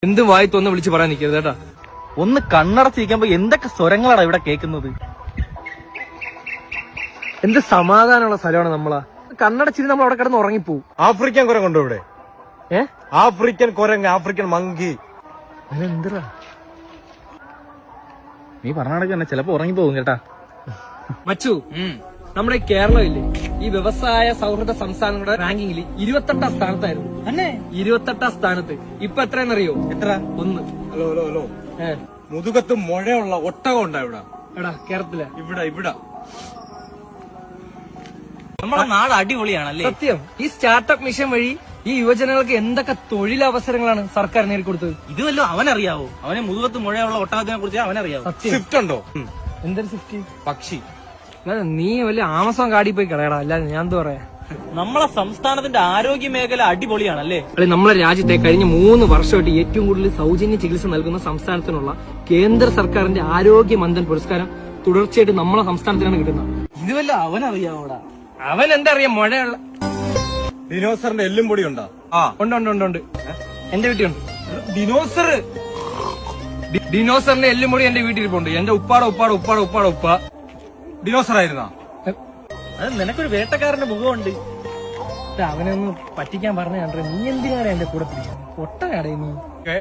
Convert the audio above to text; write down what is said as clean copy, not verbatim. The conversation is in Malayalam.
എന്ത് വായി തോന്ന് വിളിച്ച് പറയാൻ നിൽക്കരുത് കേട്ടാ. ഒന്ന് കണ്ണടച്ചിരിക്കുമ്പോ എന്തൊക്കെ സ്വരങ്ങളാണ് ഇവിടെ കേൾക്കുന്നത്. എന്ത് സമാധാനമുള്ള സ്ഥലമാണ് നമ്മളാ. കണ്ണടച്ചിരി നമ്മൾ അവിടെ കിടന്ന് ഉറങ്ങിപ്പോവും. ആഫ്രിക്കൻ കുരങ്ങുണ്ടോ ഇവിടെ? ആഫ്രിക്കൻ കുരങ്ങ്, ആഫ്രിക്കൻ മങ്കി. അതിനെന്തരാ നീ പറഞ്ഞ തന്നെ ചിലപ്പോ ഉറങ്ങിപ്പോകും കേട്ടാ. മച്ചു, നമ്മുടെ കേരളം ഇല്ലേ, ഈ വ്യവസായ സൗഹൃദ സംസ്ഥാനങ്ങളുടെ റാങ്കിങ്ങിൽ 28ാം സ്ഥാനത്തായിരുന്നു. 28ാം സ്ഥാനത്ത്. ഇപ്പൊ എത്രയെന്നറിയോ? എത്ര? 1. ഹലോ ഹലോ ഹലോ, മുതുകത്ത് മുഴയുള്ള ഒട്ടകം ഉണ്ടാ ഇവിടെ? എടാ കേരളത്തില് ഇവിടെ നമ്മുടെ നാട് അടിപൊളിയാണല്ലേ. സത്യം. ഈ സ്റ്റാർട്ടപ്പ് മിഷൻ വഴി ഈ യുവജനങ്ങൾക്ക് എന്തൊക്കെ തൊഴിലവസരങ്ങളാണ് സർക്കാർ നേടിക്കൊടുത്തത്. ഇതുവല്ലോ അവനറിയാവോ? അവനെ മുതുകത്ത് മുഴയുള്ള ഒട്ടകത്തിനെ കുറിച്ച് അവനറിയാവോ? സ്വിഫ്റ്റ് ഉണ്ടോ? എന്തൊരു സിഫ്റ്റ് പക്ഷി. നീ വലിയ ആമസോൺ കാടി പോയി കളയടാ, അല്ലാതെ ഞാൻ എന്താ പറയാ. നമ്മളെ സംസ്ഥാനത്തിന്റെ ആരോഗ്യ മേഖല അടിപൊളിയാണല്ലേ. നമ്മളെ രാജ്യത്തെ കഴിഞ്ഞ 3 വർഷമായിട്ട് ഏറ്റവും കൂടുതൽ സൗജന്യ ചികിത്സ നൽകുന്ന സംസ്ഥാനത്തിനുള്ള കേന്ദ്ര സർക്കാരിന്റെ ആരോഗ്യ മന്ദൻ പുരസ്കാരം തുടർച്ചയായിട്ട് നമ്മളെ സംസ്ഥാനത്തിനാണ് കിട്ടുന്നത്. ഇതുവല്ലോ അവനറിയാവോടാ? അവൻ എന്താ അറിയാം, മുഴയുള്ള ഡിനോസറിന്റെ എല്ലും പൊടി ഉണ്ടോ? ഉണ്ട്. എന്റെ വീട്ടിലുണ്ട് ഡിനോസർ. ഡിനോസറിന്റെ എല്ലും കൂടി എന്റെ വീട്ടിലിരിപ്പുണ്ട്. എന്റെ ഉപ്പാടെ ഉപ്പ ഡിനോസർ ആയിരുന്നാ? അത് നിനക്കൊരു വേട്ടക്കാരന്റെ മുഖമുണ്ട്. അവനെ ഒന്ന് പറ്റിക്കാൻ പറഞ്ഞ നീ എന്തിനാണ് എന്റെ കൂടെ പിടിക്കുന്നത്? ഒട്ടനാടേ നീ.